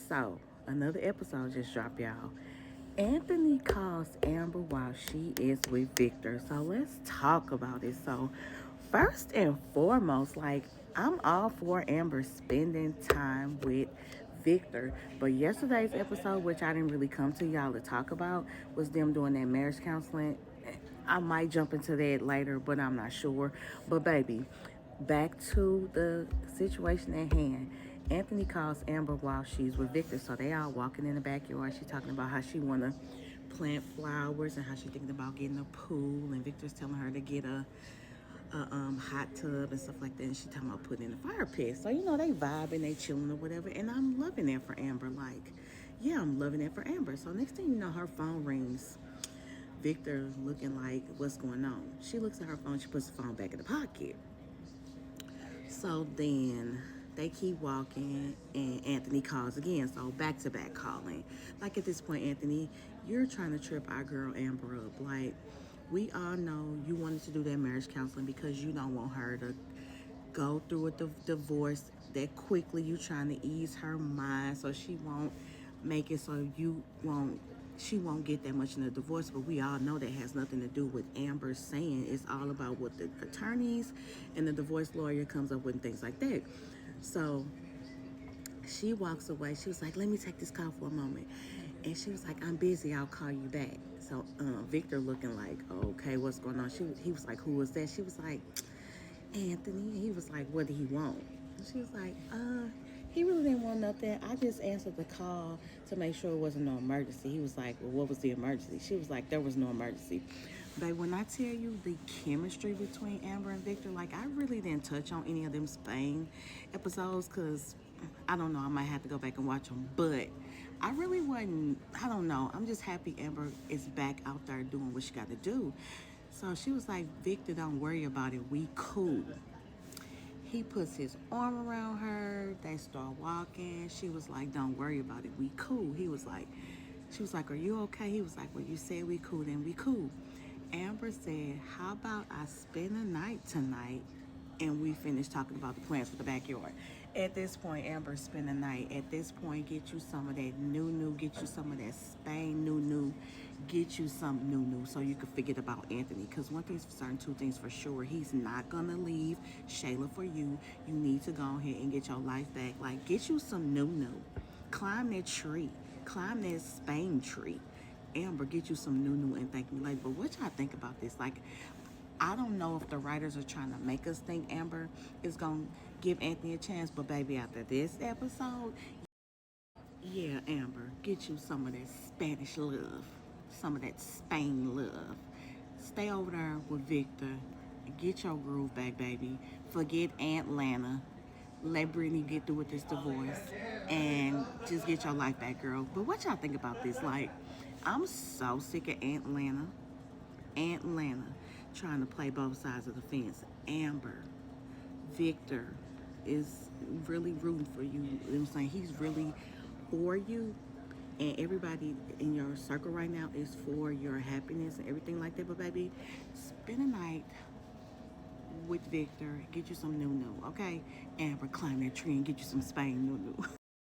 So, another episode just dropped, y'all. Anthony calls Amber while she is with Victor. So, let's talk about it. So, first and foremost, like, I'm all for Amber spending time with Victor. But yesterday's episode, which I didn't really come to y'all to talk about, was them doing that marriage counseling. I might jump into that later, but I'm not sure. But, baby, back to the situation at hand. Anthony calls Amber while she's with Victor, so they all walking in the backyard. She's talking about how she wanna plant flowers and how she's thinking about getting a pool. And Victor's telling her to get a hot tub and stuff like that. And she talking about putting in a fire pit. So they vibing, they chilling or whatever. And I'm loving that for Amber. Like, yeah, I'm loving it for Amber. So next thing you know, her phone rings. Victor looking like, what's going on? She looks at her phone. She puts the phone back in the pocket. So then they keep walking, and Anthony calls again. So back to back calling. Like at this point, Anthony, you're trying to trip our girl Amber up. Like, we all know you wanted to do that marriage counseling because you don't want her to go through with the divorce that quickly. You trying to ease her mind so she won't make it so she won't get that much in the divorce. But we all know that has nothing to do with Amber saying. It's all about what the attorneys and the divorce lawyer comes up with and things like that. So she walks away. She was like, let me take this call for a moment. And she was like, I'm busy, I'll call you back. So Victor looking like, okay, what's going on? He was like, who was that? She was like, Anthony. He was like, what did he want? And she was like, he really didn't want nothing. I just answered the call to make sure it wasn't no emergency. He was like, well, what was the emergency? She was like, there was no emergency. But when I tell you the chemistry between Amber and Victor, like, I really didn't touch on any of them Spain episodes because I don't know, I might have to go back and watch them. But I really wasn't, I don't know. I'm just happy Amber is back out there doing what she got to do. So she was like, Victor, don't worry about it. We cool. He puts his arm around her. They start walking. She was like, don't worry about it. We cool. She was like, are you okay? He was like, well, you said we cool, then we cool. Amber said, how about I spend the night tonight and we finish talking about the plans for the backyard. At this point, Amber, spend the night. At this point, get you some of that new, get you some of that Spain new, get you some new, so you can forget about Anthony. Because one thing's for certain, two things for sure, he's not gonna leave Shayla for you. You need to go ahead and get your life back. Like, get you some new. Climb that tree. Climb that Spain tree. Amber, get you some new and thank me later. But what y'all think about this? Like, I don't know if the writers are trying to make us think Amber is going to give Anthony a chance, but baby, after this episode, yeah, Amber, get you some of that Spanish love, some of that Spain love. Stay over there with Victor. Get your groove back, baby. Forget Aunt Lana. Let Brittany get through with this divorce and just get your life back, girl. But what y'all think about this? Like, I'm so sick of Aunt Lana trying to play both sides of the fence. Amber, Victor is really rooting for you. You know what I'm saying? He's really for you. And everybody in your circle right now is for your happiness and everything like that. But baby, spend a night with Victor. Get you some new, okay? Amber, climb that tree and get you some Spain new.